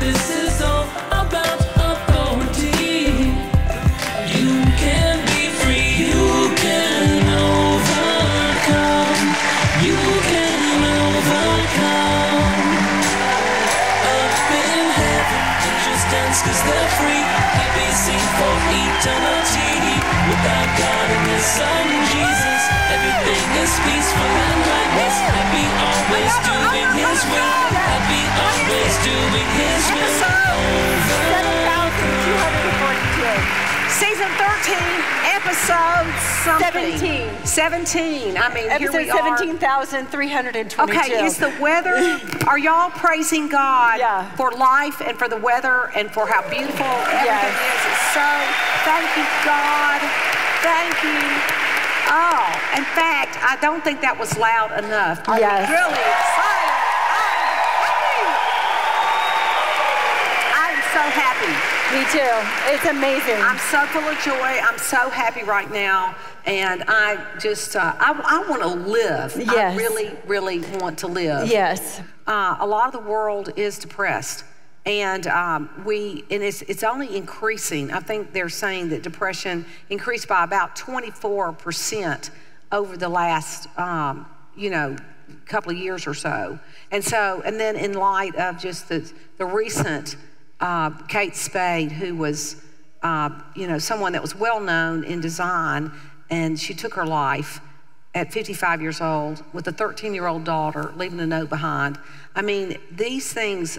This is all about authority. You can be free, you can overcome. You can overcome. Up in heaven, angels dance 'cause they're free. Happy sing for eternity. Without God and His Son Jesus, everything is peaceful and righteous. Happy always doing His will. Happy always doing His will. 7,242. Season 13, episode something. 17. I mean, episode here we are. 17,322. Okay, is the weather, are y'all praising God for life and for the weather and for how beautiful everything is? It's so, thank you, God. Thank you. Oh, in fact, I don't think that was loud enough. I'm really excited. I'm so happy. Me too. It's amazing. I'm so full of joy. I'm so happy right now. And I just, I want to live. Yes. I really, really want to live. Yes. A lot of the world is depressed. And it's only increasing. I think they're saying that depression increased by about 24% over the last, couple of years or so. And then in light of just the recent Kate Spade, who was, someone that was well known in design, and she took her life at 55 years old with a 13-year-old daughter, leaving a note behind. I mean, these things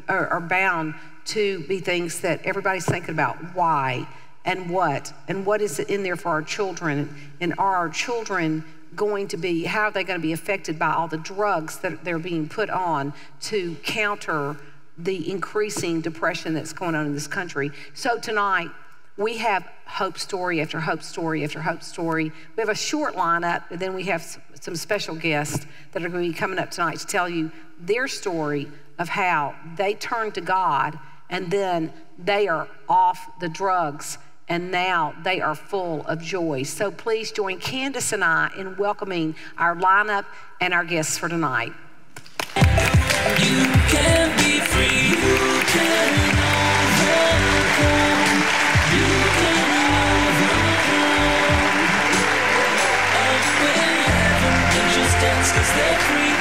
are bound to be things that everybody's thinking about. Why and what is it in there for our children? And are our children going to be, how are they going to be affected by all the drugs that they're being put on to counter the increasing depression that's going on in this country? So tonight, we have hope story after hope story after hope story. We have a short lineup, and then we have some special guests that are going to be coming up tonight to tell you their story of how they turned to God, and then they are off the drugs, and now they are full of joy. So please join Candace and I in welcoming our lineup and our guests for tonight. You can be free, you can overcome. You can overcome. Up in heaven, angels dance 'cause they're free.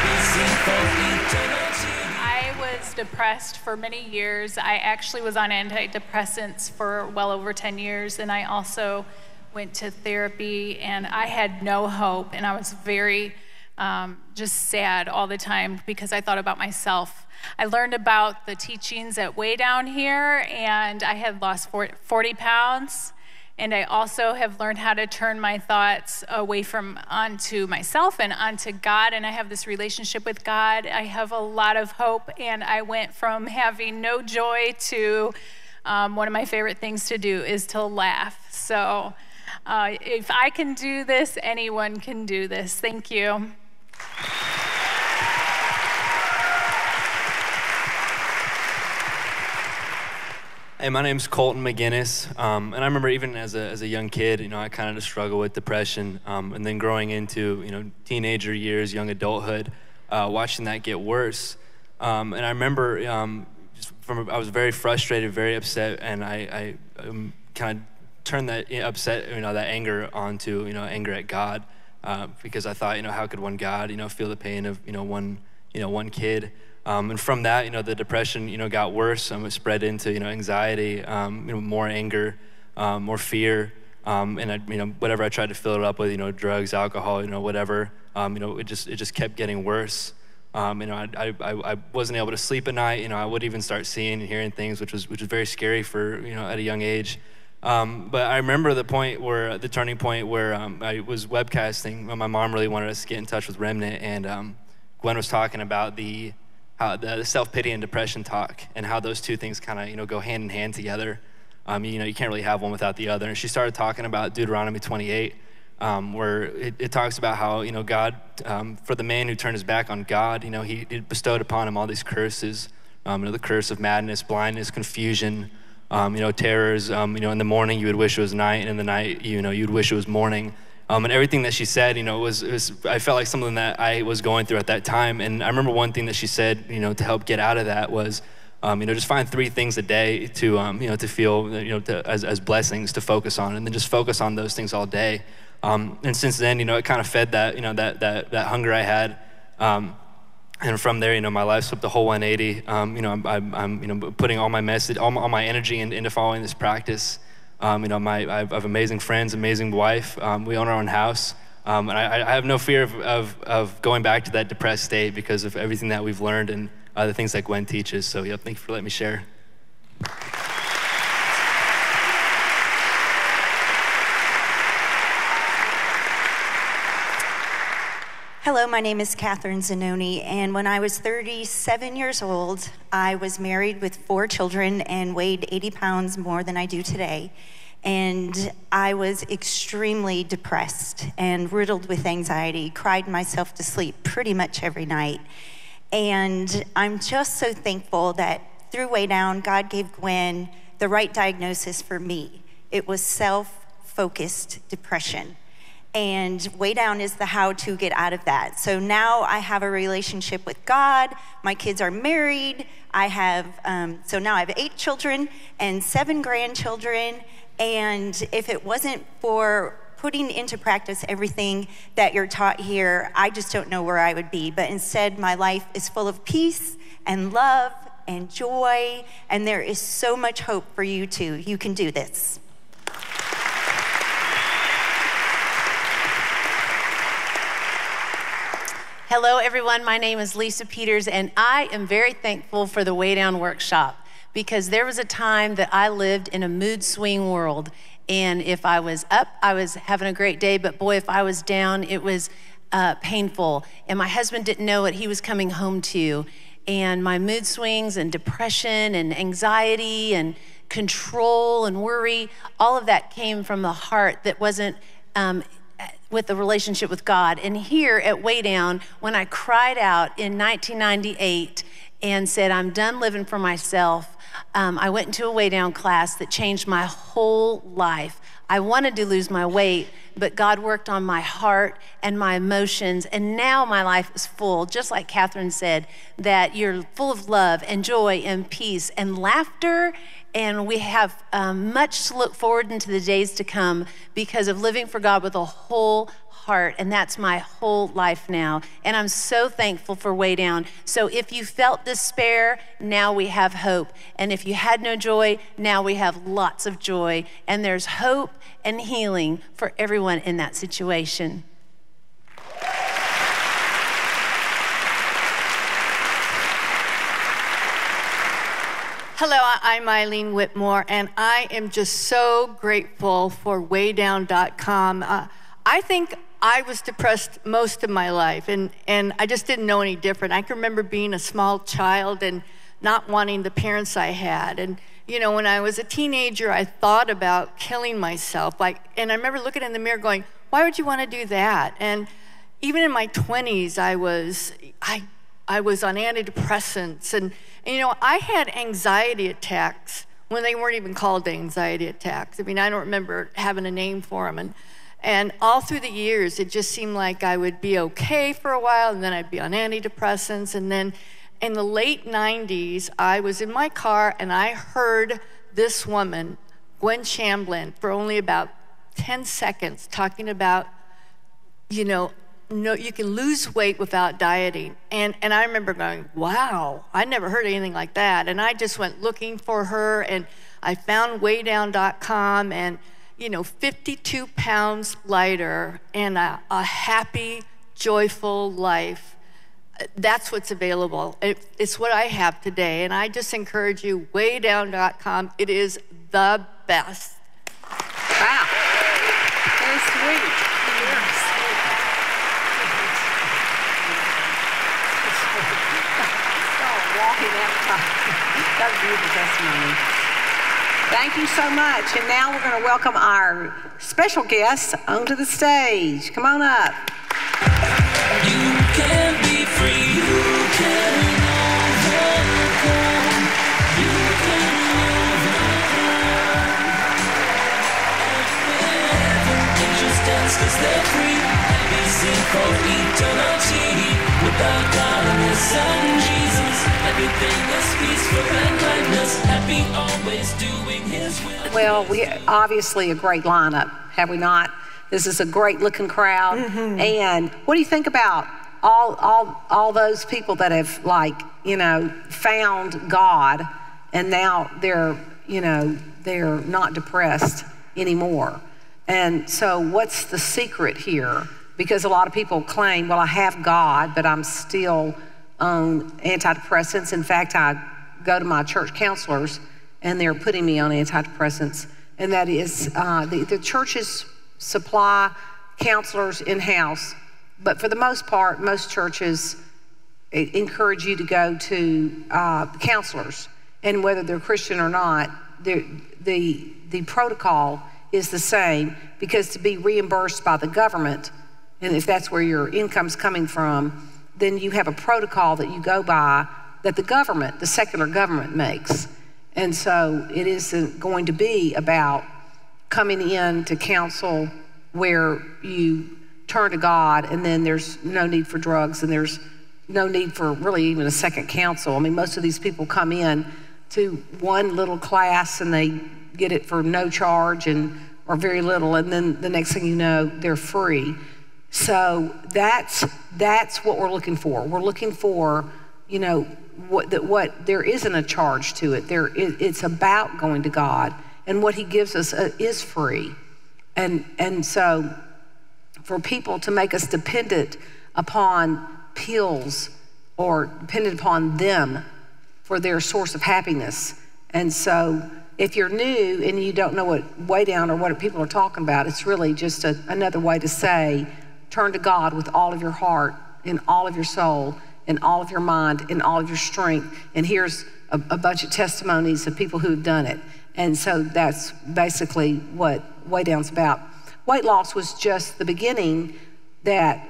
We sing for eternity. I was depressed for many years. I actually was on antidepressants for well over 10 years, and I also went to therapy, and I had no hope, and I was very just sad all the time because I thought about myself. I learned about the teachings at Way Down here, and I had lost 40 pounds. And I also have learned how to turn my thoughts away from onto myself and onto God. And I have this relationship with God. I have a lot of hope. And I went from having no joy to one of my favorite things to do is to laugh. So if I can do this, anyone can do this. Thank you. Hey, my name's Colton Maginnis, and I remember even as a young kid, I kind of just struggled with depression, and then growing into, teenager years, young adulthood, watching that get worse. And I remember I was very frustrated, very upset, and I kind of turned that upset, that anger onto, anger at God, because I thought, how could one God, feel the pain of, one kid. And from that, the depression, got worse. It spread into, anxiety, more anger, more fear, and I, whatever I tried to fill it up with, drugs, alcohol, whatever, it just kept getting worse. I wasn't able to sleep at night. I would even start seeing and hearing things, which was very scary for, at a young age. But I remember the turning point where I was webcasting. My mom really wanted us to get in touch with Remnant, and Gwen was talking about the self-pity and depression talk, and how those two things kind of go hand in hand together. You can't really have one without the other. And she started talking about Deuteronomy 28, where it talks about how God, for the man who turned his back on God, he bestowed upon him all these curses, the curse of madness, blindness, confusion, terrors. In the morning you would wish it was night, and in the night you'd wish it was morning. And everything that she said, was I felt like something that I was going through at that time. And I remember one thing that she said, to help get out of that was, Just find 3 things a day to, to feel, as blessings to focus on, and then just focus on those things all day. And since then, it kind of fed that, that hunger I had. And from there, my life flipped a whole 180. I'm putting all my message, all my energy into following this practice. I have amazing friends, amazing wife. We own our own house. And I have no fear of going back to that depressed state because of everything that we've learned and the things that Gwen teaches. So yeah, thank you for letting me share. Hello, my name is Catherine Zanoni, and when I was 37 years old, I was married with 4 children and weighed 80 pounds more than I do today. And I was extremely depressed and riddled with anxiety, cried myself to sleep pretty much every night. And I'm just so thankful that through Way Down, God gave Gwen the right diagnosis for me. It was self-focused depression. And Way Down is the how to get out of that. So now I have a relationship with God. My kids are married. So now I have 8 children and 7 grandchildren. And if it wasn't for putting into practice everything that you're taught here, I just don't know where I would be. But instead, my life is full of peace and love and joy. And there is so much hope for you too. You can do this. Hello, everyone. My name is Lisa Peters, and I am very thankful for the Way Down workshop because there was a time that I lived in a mood swing world. And if I was up, I was having a great day, but boy, if I was down, it was painful. And my husband didn't know what he was coming home to. And my mood swings and depression and anxiety and control and worry, all of that came from the heart that wasn't with the relationship with God. And here at Way Down, when I cried out in 1998 and said, I'm done living for myself, I went into a Way Down class that changed my whole life. I wanted to lose my weight, but God worked on my heart and my emotions, and now my life is full, just like Catherine said, that you're full of love and joy and peace and laughter, and we have much to look forward into the days to come because of living for God with a whole heart, and that's my whole life now. And I'm so thankful for Way Down. So if you felt despair, now we have hope. And if you had no joy, now we have lots of joy. And there's hope and healing for everyone in that situation. Hello, I'm Eileen Whitmore, and I am just so grateful for waydown.com. I think I was depressed most of my life, and I just didn't know any different. I can remember being a small child and not wanting the parents I had. And, when I was a teenager, I thought about killing myself. And I remember looking in the mirror going, why would you want to do that? And even in my 20s, I was on antidepressants. And I had anxiety attacks when they weren't even called anxiety attacks. I mean, I don't remember having a name for them. And all through the years, it just seemed like I would be okay for a while, and then I'd be on antidepressants. And then in the late 90s, I was in my car, and I heard this woman, Gwen Shamblin, for only about 10 seconds, talking about, no, you can lose weight without dieting. And I remember going, wow, I never heard anything like that. And I just went looking for her, and I found waydown.com, and 52 pounds lighter and a happy, joyful life. That's what's available. It's what I have today. And I just encourage you, waydown.com. It is the best. Wow. Very sweet. Very sweet. Walking outside. That was a beautiful testimony. Thank you so much. And now we're going to welcome our special guests onto the stage. Come on up. You can be free. You can overcome. You can overcome. Angels dance 'cause they're free. And we sing for eternity. Without God and His Son Jesus, everything is peaceful and always doing his will. Well, we obviously a great lineup, have we not? This is a great looking crowd. And what do you think about all those people that have, like, you know, found God, and now they're, you know, they're not depressed anymore? And so what's the secret here? Because a lot of people claim, well, I have God, but I'm still on antidepressants. In fact, I go to my church counselors and they're putting me on antidepressants. And that is, the churches supply counselors in-house, but for the most part, most churches encourage you to go to counselors. And whether they're Christian or not, the protocol is the same, because to be reimbursed by the government, and if that's where your income's coming from, then you have a protocol that you go by that the government, the secular government, makes. And so it isn't going to be about coming in to counsel where you turn to God and then there's no need for drugs and there's no need for really even a second counsel. I mean, most of these people come in to one little class and they get it for no charge or very little, and then the next thing you know, they're free. So that's what we're looking for. We're looking for, you know, what there isn't a charge to it. It's about going to God, and what He gives us is free. And so for people to make us dependent upon pills or dependent upon them for their source of happiness. And so if you're new and you don't know what way down or what people are talking about, it's really just another way to say, turn to God with all of your heart and all of your soul and all of your mind and all of your strength. And here's a bunch of testimonies of people who've done it. And so that's basically what Way Down's about. Weight loss was just the beginning, that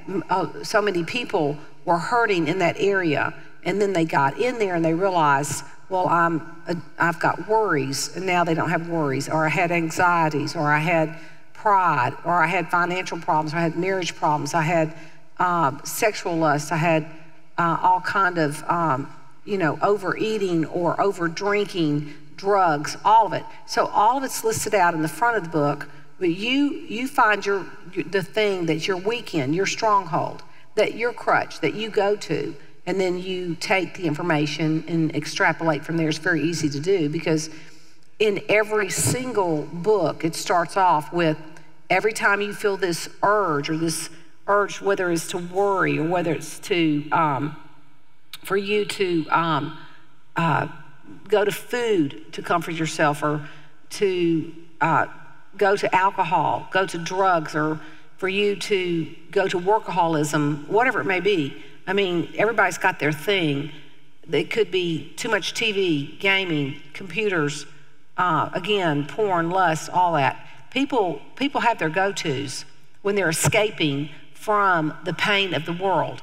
so many people were hurting in that area. And then they got in there and they realized, well, I've got worries, and now they don't have worries. Or I had anxieties, or I had pride, or I had financial problems, or I had marriage problems, I had sexual lust, I had all kind of, overeating or over drinking, drugs, all of it. So all of it's listed out in the front of the book, but you find the thing that you're weak in, your stronghold, that your crutch, that you go to, and then you take the information and extrapolate from there. It's very easy to do, because in every single book, it starts off with, every time you feel this urge, whether it's to worry or whether it's to, for you to go to food to comfort yourself, or to go to alcohol, go to drugs, or for you to go to workaholism, whatever it may be. I mean, everybody's got their thing. It could be too much TV, gaming, computers, again, porn, lust, all that. People have their go-tos when they're escaping from the pain of the world.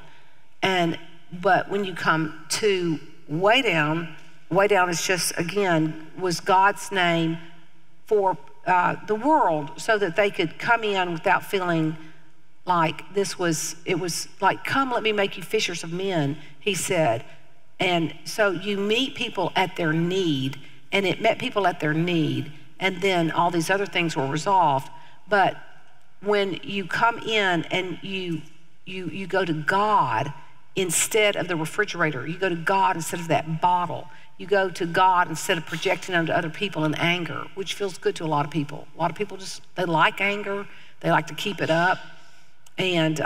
But when you come to Way Down is just, again, was God's name for the world, so that they could come in without feeling like it was like, come, let me make you fishers of men, He said. And so you meet people at their need, and it met people at their need, and then all these other things were resolved. But when you come in and you go to God instead of the refrigerator, you go to God instead of that bottle, you go to God instead of projecting onto other people in anger, which feels good to a lot of people. A lot of people they like anger, they like to keep it up. And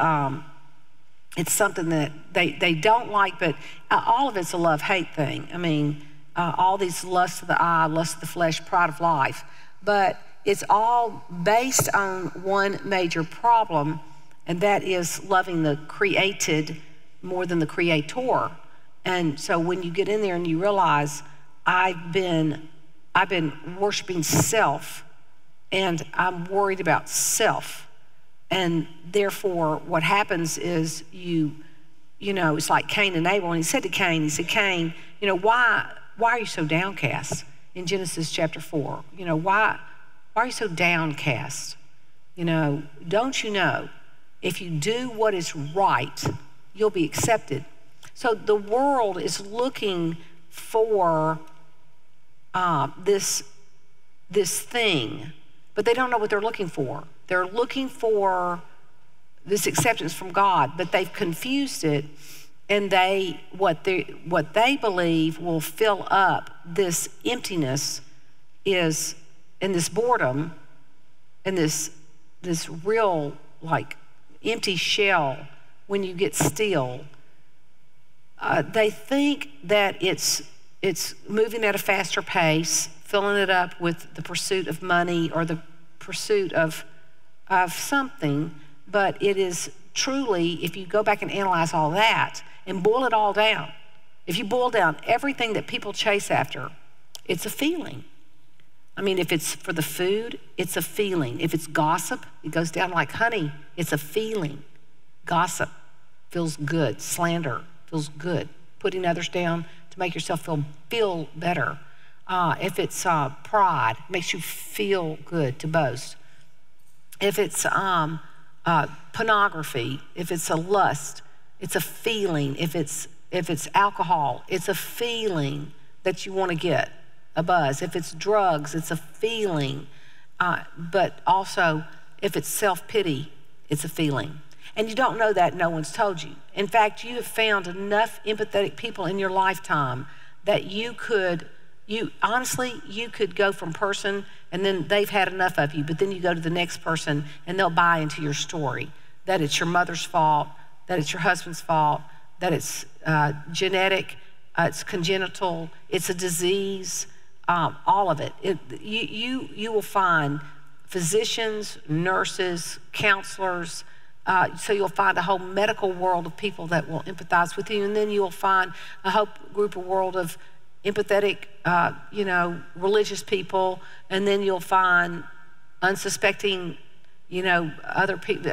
it's something that they don't like, but all of it's a love-hate thing. I mean, all these lusts of the eye, lust of the flesh, pride of life. But it's all based on one major problem, and that is loving the created more than the creator. And so when you get in there and you realize, I've been worshiping self, and I'm worried about self. And therefore, what happens is it's like Cain and Abel. And he said to Cain, Cain, why are you so downcast? In Genesis chapter 4, why are you so downcast? Don't you know, if you do what is right, you'll be accepted. So the world is looking for this thing, but they don't know what they're looking for. They're looking for this acceptance from God, but they've confused it, and what they believe will fill up this emptiness is, and this boredom, and this real like empty shell when you get still. They think that it's moving at a faster pace, filling it up with the pursuit of money or the pursuit of something, but it is truly, if you go back and analyze all that and boil it all down, if you boil down everything that people chase after, it's a feeling. I mean, if it's for the food, it's a feeling. If it's gossip, it goes down like honey. It's a feeling. Gossip feels good. Slander feels good. Putting others down to make yourself feel better. If it's pride, it makes you feel good to boast. If it's pornography, if it's a lust, it's a feeling. If it's alcohol, it's a feeling that you want to get a buzz. If it's drugs, it's a feeling. But also, if it's self-pity, it's a feeling. And you don't know that, no one's told you. In fact, you have found enough empathetic people in your lifetime that you could go from person and then they've had enough of you, but then you go to the next person and they'll buy into your story, that it's your mother's fault, that it's your husband's fault, that it's genetic, it's congenital, it's a disease, all of it. You will find physicians, nurses, counselors, so you'll find a whole medical world of people that will empathize with you, and then you'll find a whole group of world of empathetic, religious people, and then you'll find unsuspecting, other people.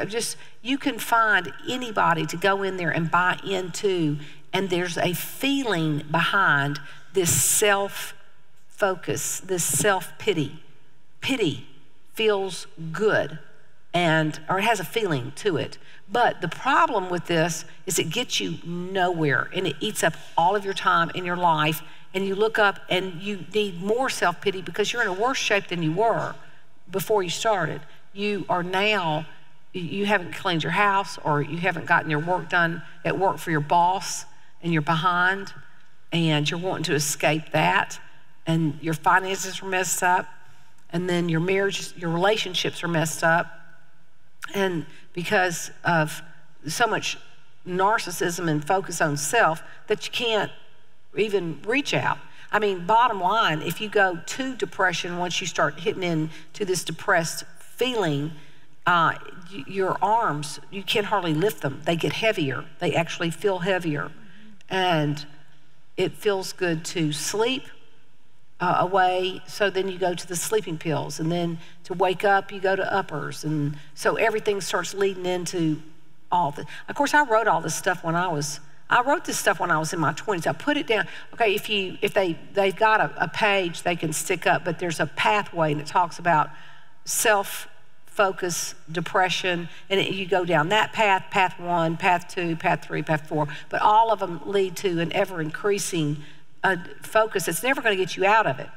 You can find anybody to go in there and buy into, and there's a feeling behind this self-focus, this self-pity. Pity feels good, or it has a feeling to it. But the problem with this is it gets you nowhere, and it eats up all of your time in your life, and you look up and you need more self-pity because you're in a worse shape than you were before you started. You haven't cleaned your house, or you haven't gotten your work done at work for your boss, and you're behind, and you're wanting to escape that, and your finances are messed up, and then your marriage, your relationships are messed up, and because of so much narcissism and focus on self that you can't even reach out. I mean, bottom line, if you go to depression, once you start hitting into this depressed feeling, your arms, you can't hardly lift them. They get heavier. They actually feel heavier. And it feels good to sleep away, so then you go to the sleeping pills, and then to wake up, you go to uppers, and so everything starts leading into all the. Of course, I wrote all this stuff when I wrote this stuff when I was in my 20s. I put it down. Okay, if they've got a page they can stick up, but there's a pathway, and it talks about self-focus, depression, and you go down that path 1, path 2, path 3, path 4, but all of them lead to an ever-increasing focus that's never going to get you out of it.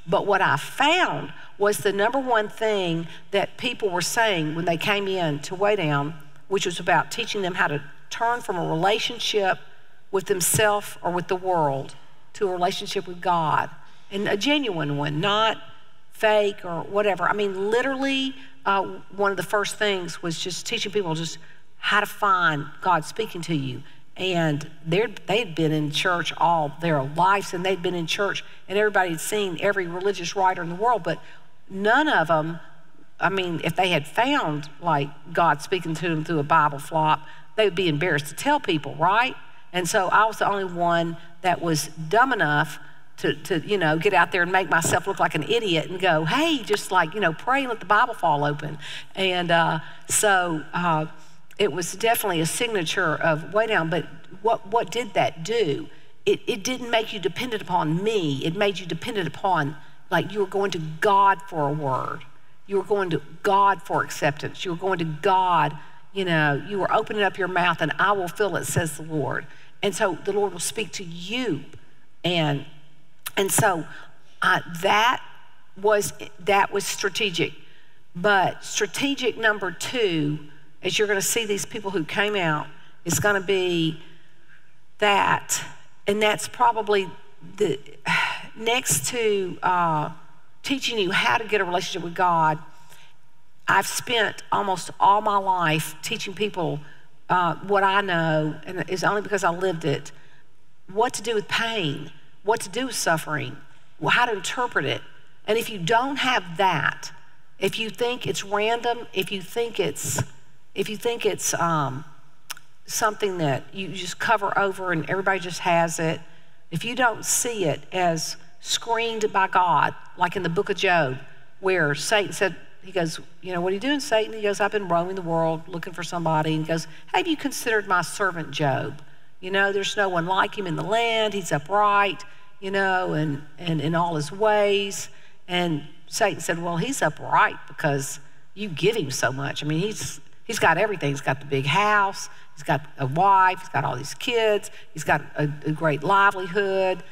But what I found was the number one thing that people were saying when they came in to Way Down, which was about teaching them how to turn from a relationship with themselves or with the world to a relationship with God, and a genuine one, not fake or whatever. I mean, literally, one of the first things was just teaching people just how to find God speaking to you. And they'd been in church all their lives, and they'd been in church, and everybody had seen every religious writer in the world, but none of them, I mean, if they had found like God speaking to them through a Bible flop, they would be embarrassed to tell people, right? And so I was the only one that was dumb enough to get out there and make myself look like an idiot and go, hey, just like, pray and let the Bible fall open. And so it was definitely a signature of Way Down, but what did that do? It didn't make you dependent upon me. It made you dependent upon, like, you were going to God for a word. You were going to God for acceptance. You were going to God, you were opening up your mouth, and I will fill it, says the Lord. And so the Lord will speak to you. And so that was strategic. But strategic number 2, as you're going to see these people who came out, is going to be that, and that's probably the next to teaching you how to get a relationship with God. I've spent almost all my life teaching people what I know, and it's only because I lived it, what to do with pain, what to do with suffering, how to interpret it. And if you don't have that, if you think it's random, if you think it's something that you just cover over and everybody just has it, if you don't see it as screened by God, like in the book of Job, where Satan said, he goes, what are you doing, Satan? He goes, I've been roaming the world looking for somebody. And he goes, have you considered my servant Job? There's no one like him in the land. He's upright, and in all his ways. And Satan said, well, he's upright because you give him so much. I mean, he's got everything. He's got the big house. He's got a wife. He's got all these kids. He's got a great livelihood,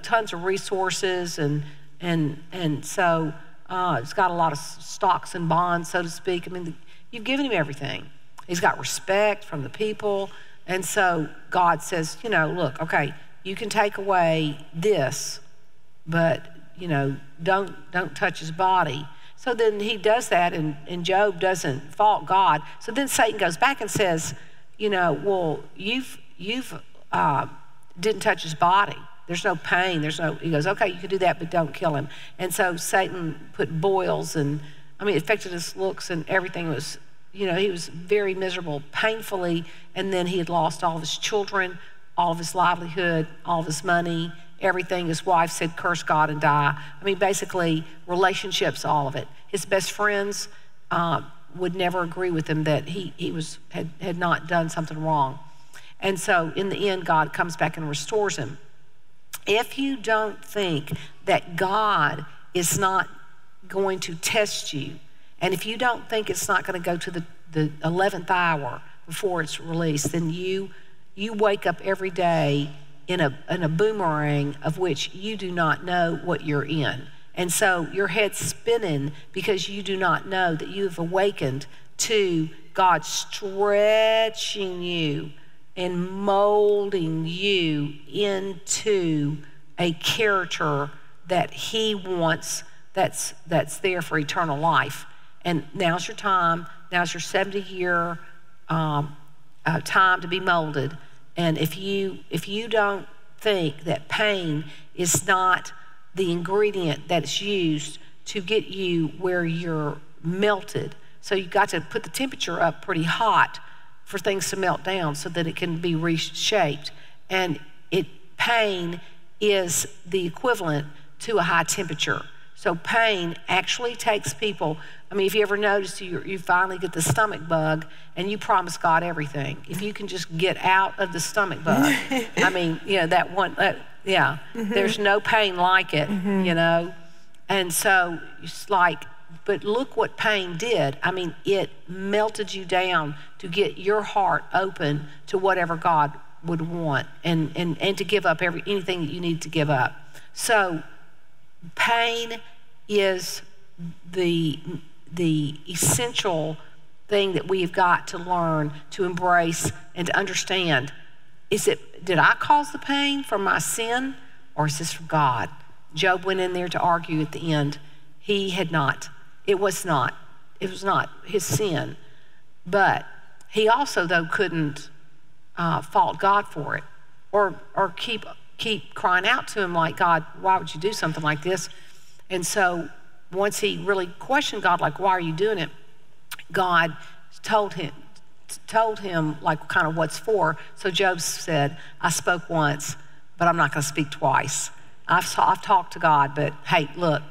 tons of resources. And so he's got a lot of stocks and bonds, so to speak. I mean, you've given him everything. He's got respect from the people. And so God says, look, okay, you can take away this, but don't touch his body. So then he does that, and Job doesn't fault God. So then Satan goes back and says, well, you've didn't touch his body. There's no pain. He goes, okay, you can do that, but don't kill him. And so Satan put boils, and it affected his looks, and everything was, he was very miserable, painfully, and then he had lost all of his children, all of his livelihood, all of his money, everything. His wife said, curse God and die. Basically, relationships, all of it. His best friends would never agree with him that he had not done something wrong. And so in the end, God comes back and restores him. If you don't think that God is not going to test you, and if you don't think it's not going to go to the 11th hour before it's released, then you wake up every day in a boomerang of which you do not know what you're in. And so your head's spinning because you do not know that you have awakened to God stretching you and molding you into a character that he wants, that's there for eternal life. And now's your time. Now's your 70-year time to be molded. And if you don't think that pain is not the ingredient that's used to get you where you're melted, so you've got to put the temperature up pretty hot for things to melt down so that it can be reshaped. And pain is the equivalent to a high temperature. So pain actually takes people, if you ever notice you finally get the stomach bug and you promise God everything. If you can just get out of the stomach bug, that one, there's no pain like it, And so it's like, but look what pain did. It melted you down to get your heart open to whatever God would want and to give up anything that you need to give up. So pain is the essential thing that we've got to learn to embrace and to understand. Did I cause the pain from my sin, or is this from God? Job went in there to argue at the end. He had not. It was not his sin. But he also, though, couldn't fault God for it, or keep crying out to him like, God, why would you do something like this? And so once he really questioned God, like, why are you doing it? God told him like kind of what's for. So Job said, I spoke once, but I'm not going to speak twice. I've talked to God, but hey, look,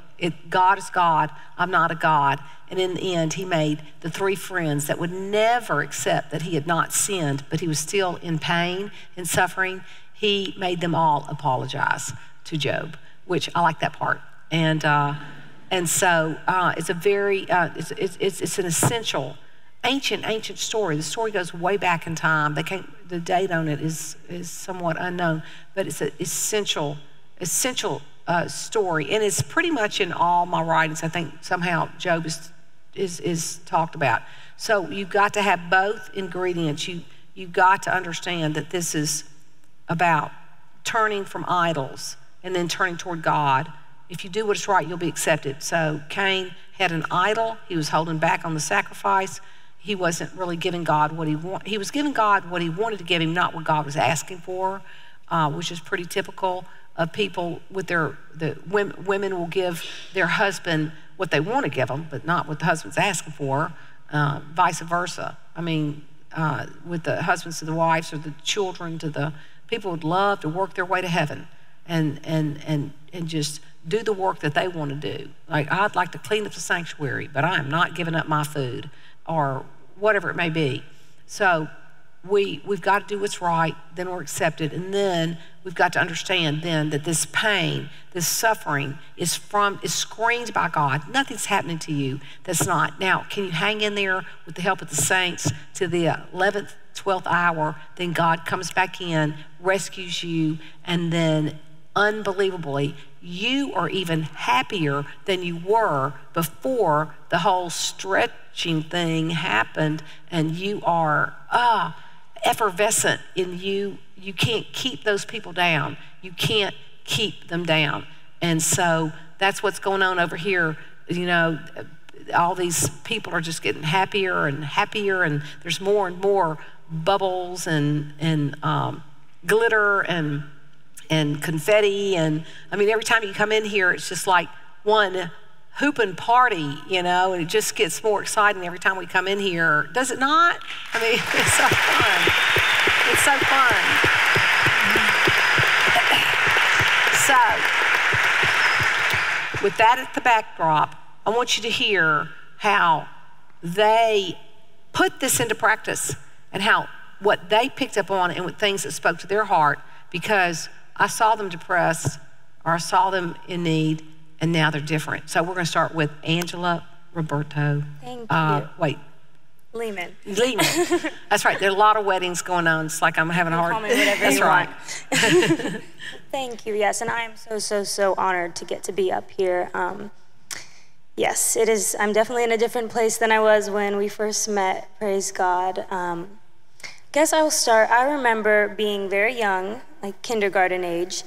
God is God. I'm not a God. And in the end, he made the 3 friends that would never accept that he had not sinned, but he was still in pain and suffering. He made them all apologize to Job, which I like that part. And so it's a very, it's an essential, ancient story. The story goes way back in time. The date on it is somewhat unknown, but it's an essential story, and it's pretty much in all my writings. I think somehow Job is talked about. So you've got to have both ingredients. You've got to understand that this is about turning from idols and then turning toward God. If you do what is right, you'll be accepted. So Cain had an idol. He was holding back on the sacrifice. He wasn't really giving God what he wanted. He was giving God what he wanted to give him, not what God was asking for, which is pretty typical of people with women will give their husband what they want to give them, but not what the husband's asking for, vice versa. I mean, with the husbands to the wives or the children to the people would love to work their way to heaven and just do the work that they want to do. Like, I'd like to clean up the sanctuary, but I am not giving up my food or whatever it may be. So we've got to do what's right, then we're accepted, and then we've got to understand then that this pain, this suffering is screened by God. Nothing's happening to you that's not. Now, can you hang in there with the help of the saints to the 11th, 12th hour? Then God comes back in, rescues you, and then unbelievably, you are even happier than you were before the whole stretching thing happened, and you are effervescent in you. You can't keep those people down. You can't keep them down. And so that's what's going on over here. You know, all these people are just getting happier and happier, and there's more and more bubbles and glitter and confetti. And I mean, every time you come in here, it's just like one hooping party, you know, and it just gets more exciting every time we come in here. Does it not? I mean, it's so fun. It's so fun. So, with that at the backdrop, I want you to hear how they put this into practice and how what they picked up on and what things that spoke to their heart, because I saw them depressed or I saw them in need, and now they're different. So we're going to start with Angela Roberto. Thank you. Wait. Leaman. That's right. There are a lot of weddings going on. It's like I'm having a hard. Call me whatever That's you right. want. Thank you. Yes, and I am so honored to get to be up here. Yes, it is. I'm definitely in a different place than I was when we first met. Praise God. Guess I will start. I remember being very young, like kindergarten age,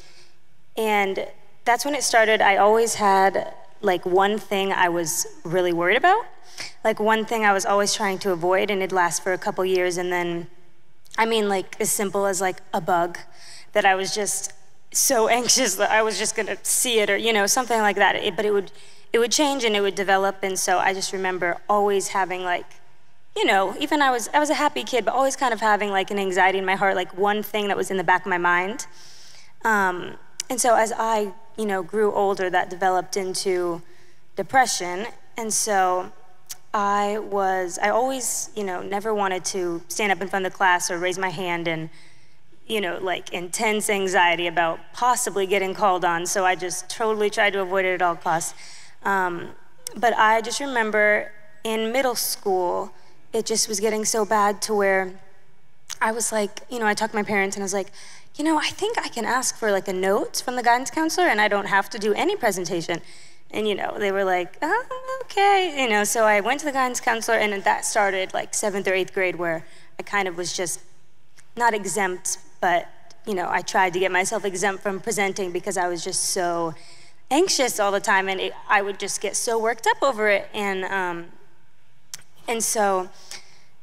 and that's when it started. I always had like one thing I was really worried about, like one thing I was always trying to avoid, and it'd last for a couple years, and then, I mean, like as simple as like a bug that I was just so anxious that I was just gonna see it, or you know, something like that. But it would change and it would develop, and so I just remember always having like, you know, even I was a happy kid, but always kind of having like an anxiety in my heart, like one thing that was in the back of my mind. And so as I, you know, grew older, that developed into depression. And so I always, you know, never wanted to stand up in front of the class or raise my hand and, you know, like intense anxiety about possibly getting called on. So I just totally tried to avoid it at all costs. But I just remember in middle school, it just was getting so bad to where I was like, you know, I talked to my parents and I was like, you know, I think I can ask for like a note from the guidance counselor and I don't have to do any presentation. And, you know, they were like, oh, okay. You know, so I went to the guidance counselor, and that started like 7th or 8th grade, where I kind of was just not exempt, but, you know, I tried to get myself exempt from presenting because I was just so anxious all the time, and I would just get so worked up over it. And so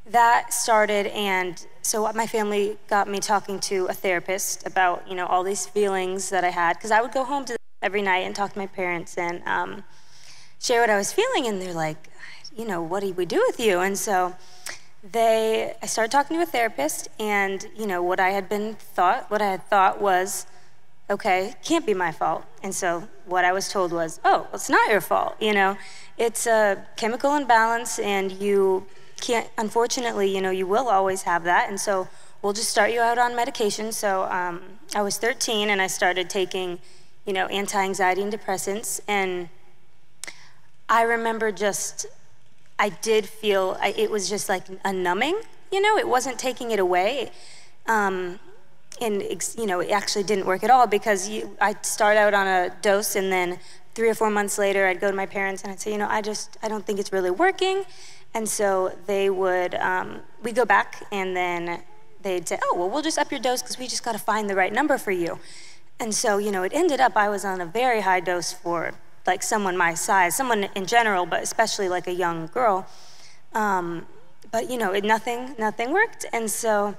that started, and so my family got me talking to a therapist about, you know, all these feelings that I had, because I would go home to every night and talk to my parents and share what I was feeling, and they're like, you know, what do we do with you? And so I started talking to a therapist, and, you know, what I had thought was, okay, can't be my fault. And so what I was told was, oh, it's not your fault, you know. It's a chemical imbalance, and you can't, unfortunately, you know, you will always have that, and so we'll just start you out on medication. So I was 13, and I started taking, you know, anti-anxiety and depressants, and I remember I did feel, it was just like a numbing, you know, it wasn't taking it away. you know, it actually didn't work at all because I'd start out on a dose and then 3 or 4 months later, I'd go to my parents and I'd say, you know, I don't think it's really working. And so they would, we'd go back and then they'd say, oh, well, we'll just up your dose because we just got to find the right number for you. And so, you know, it ended up I was on a very high dose for like someone my size, someone in general, but especially like a young girl. But, you know, nothing worked. And so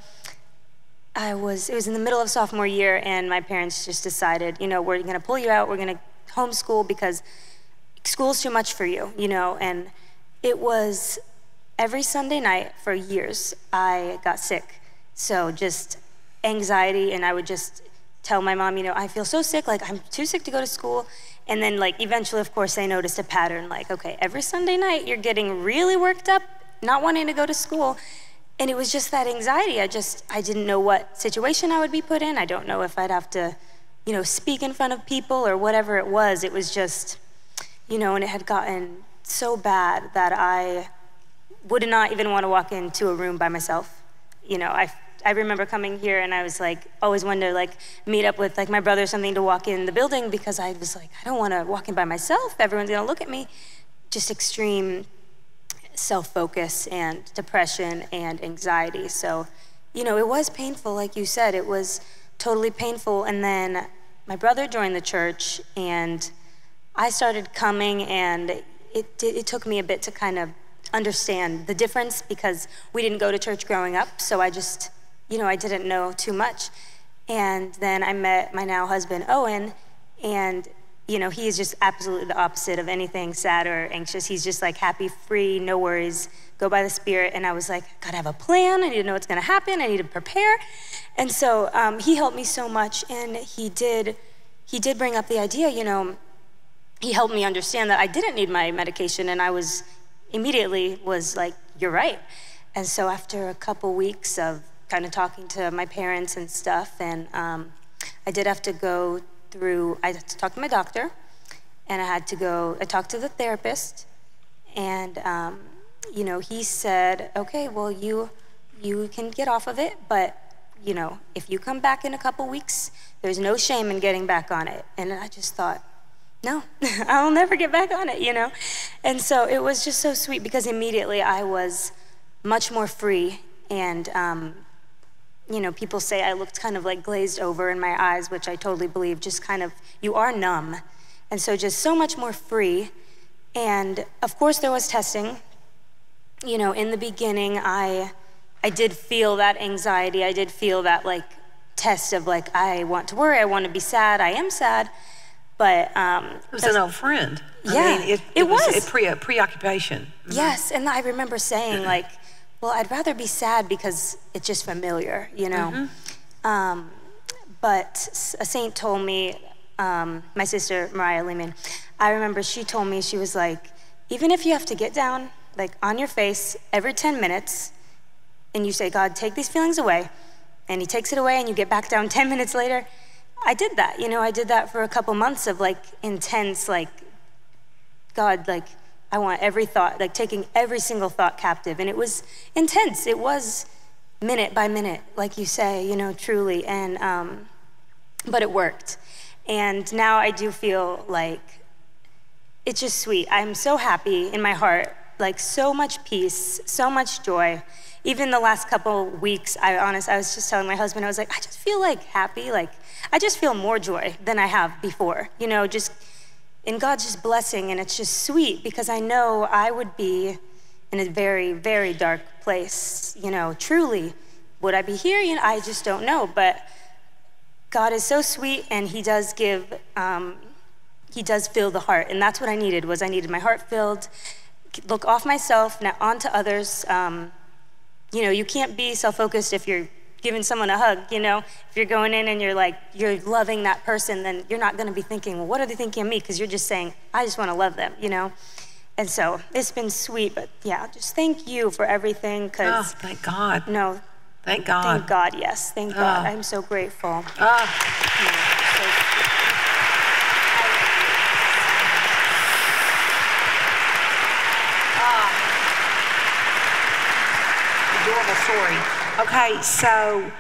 it was in the middle of sophomore year and my parents just decided, you know, we're going to pull you out, we're going to homeschool because school's too much for you, you know. And it was every Sunday night for years I got sick. So just anxiety, and I would just tell my mom, you know, I feel so sick, like I'm too sick to go to school. And then like eventually, of course, they noticed a pattern, like, okay, every Sunday night you're getting really worked up, not wanting to go to school. And it was just that anxiety. I didn't know what situation I would be put in. I don't know if I'd have to, you know, speak in front of people or whatever it was. It was just, you know, and it had gotten so bad that I would not even want to walk into a room by myself. You know, I remember coming here and I was like, always wanted to like meet up with like my brother or something to walk in the building because I was like, I don't want to walk in by myself. Everyone's going to look at me. Just extreme self-focus and depression and anxiety. So, you know, it was painful. Like you said, it was totally painful. And then my brother joined the church and I started coming, and it took me a bit to kind of understand the difference because we didn't go to church growing up. So I just, you know, I didn't know too much. And then I met my now husband, Owen, and, you know, he is just absolutely the opposite of anything sad or anxious. He's just like happy, free, no worries, go by the Spirit. And I was like, gotta have a plan. I need to know what's gonna happen. I need to prepare. And so he helped me so much, and he did bring up the idea, you know, he helped me understand that I didn't need my medication, and I was immediately like, you're right. And so after a couple weeks of kind of talking to my parents and stuff, and I did have to go through, I had to talk to my doctor, and I talked to the therapist, and you know, he said, okay, well, you can get off of it, but you know, if you come back in a couple weeks, there's no shame in getting back on it. And I just thought, no, I'll never get back on it, you know? And so it was just so sweet because immediately I was much more free. And, you know, people say I looked kind of like glazed over in my eyes, which I totally believe, just kind of, you are numb. And so just so much more free. And of course there was testing. You know, in the beginning, I did feel that anxiety. I did feel that like test of like, I want to worry, I want to be sad, I am sad. But it was an old friend. Yeah, I mean, it was a preoccupation. Yes, and I remember saying like, well, I'd rather be sad because it's just familiar, you know. But a saint told me, my sister Mariah Leaman, I remember she told me, she was like, even if you have to get down like on your face every 10 minutes and you say, God, take these feelings away, and he takes it away and you get back down 10 minutes later, I did that, you know, I did that for a couple months of like intense, like, God, like, I want every thought, like taking every single thought captive. And it was intense. It was minute by minute, like you say, you know, truly. And, but it worked. And now I do feel like it's just sweet. I'm so happy in my heart, like so much peace, so much joy. Even the last couple weeks, I was just telling my husband, I was like, I just feel like happy, like I just feel more joy than I have before, you know, just, and God's just blessing, and it's just sweet because I know I would be in a very, very dark place, you know, truly. Would I be here? You know, I just don't know, but God is so sweet, and he does give, he does fill the heart, and that's what I needed, was I needed my heart filled, look off myself, now onto others. You know, you can't be self-focused if you're giving someone a hug, you know? If you're going in and you're like, you're loving that person, then you're not gonna be thinking, well, what are they thinking of me? Because you're just saying, I just wanna love them, you know? And so it's been sweet, but yeah, just thank you for everything, because— Oh, thank God. No. Thank God. Thank God, yes, thank God. I'm so grateful. Adorable story. Okay, so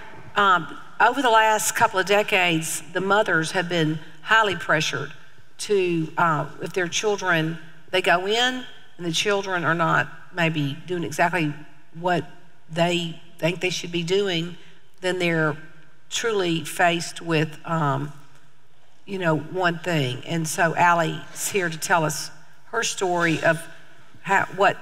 over the last couple of decades, the mothers have been highly pressured to, if their children, they go in and the children are not maybe doing exactly what they think they should be doing, then they're truly faced with, one thing. And so Allie's here to tell us her story of what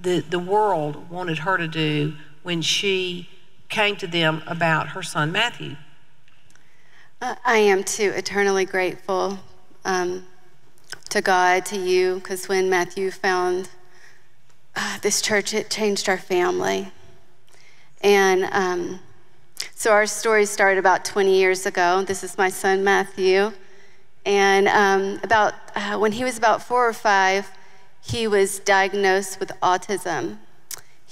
the world wanted her to do when she came to them about her son Matthew. I am too eternally grateful to God, to you, because when Matthew found this church, it changed our family. And so our story started about 20 years ago. This is my son Matthew. And when he was about 4 or 5, he was diagnosed with autism.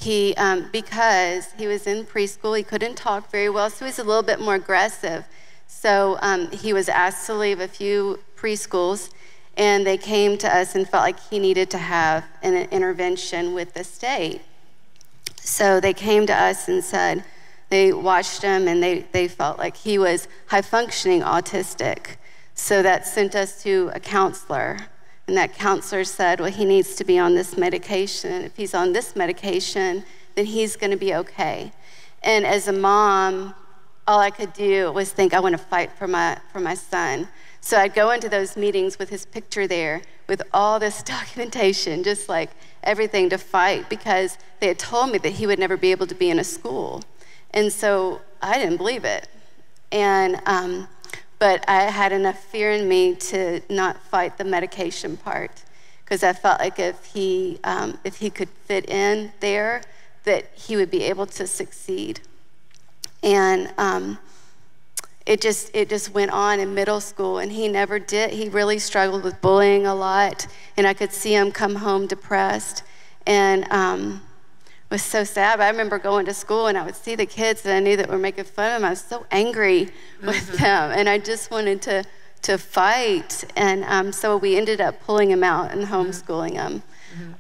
Because he was in preschool, he couldn't talk very well, so he was a little bit more aggressive. So he was asked to leave a few preschools, and they came to us and felt like he needed to have an intervention with the state. So they came to us and said, they watched him, and they felt like he was high-functioning autistic. So that sent us to a counselor. And that counselor said, well, he needs to be on this medication. If he's on this medication, then he's going to be okay. And as a mom, all I could do was think, I want to fight for my son. So I'd go into those meetings with his picture there, with all this documentation, just like everything to fight, because they had told me that he would never be able to be in a school. And so I didn't believe it. And but I had enough fear in me to not fight the medication part, because I felt like if he could fit in there, that he would be able to succeed. And it just went on in middle school, and he never did. He really struggled with bullying a lot, and I could see him come home depressed, and it was so sad. But I remember going to school, and I would see the kids that I knew that were making fun of him. I was so angry with them, and I just wanted to fight. And so we ended up pulling him out and homeschooling him.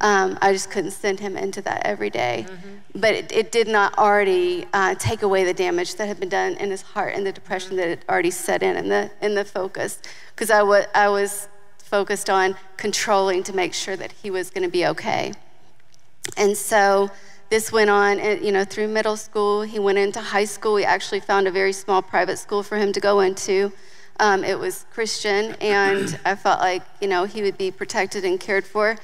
I just couldn't send him into that every day. But it did not already take away the damage that had been done in his heart and the depression that had already set in the focus. Because I was focused on controlling to make sure that he was going to be okay. And so this went on, through middle school. He went into high school. We actually found a very small private school for him to go into. It was Christian, and I felt like, he would be protected and cared for.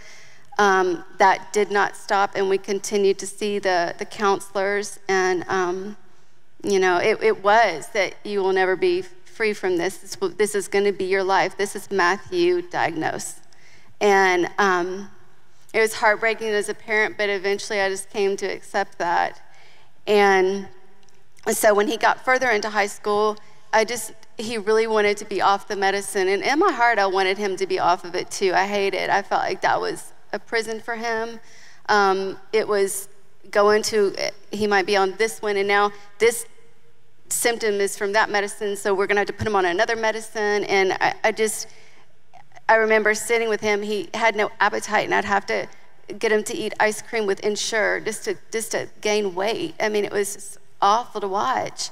That did not stop, and we continued to see the counselors, and, it was that you will never be free from this. This is going to be your life. This is Matthew diagnosed. And it was heartbreaking as a parent, but eventually I just came to accept that. And so when he got further into high school, he really wanted to be off the medicine. And in my heart, I wanted him to be off of it too. I hated it. I felt like that was a prison for him. It was he might be on this one, and now this symptom is from that medicine, so we're gonna have to put him on another medicine. And I remember sitting with him. He had no appetite, and I'd have to get him to eat ice cream with Ensure just to gain weight. I mean, it was just awful to watch.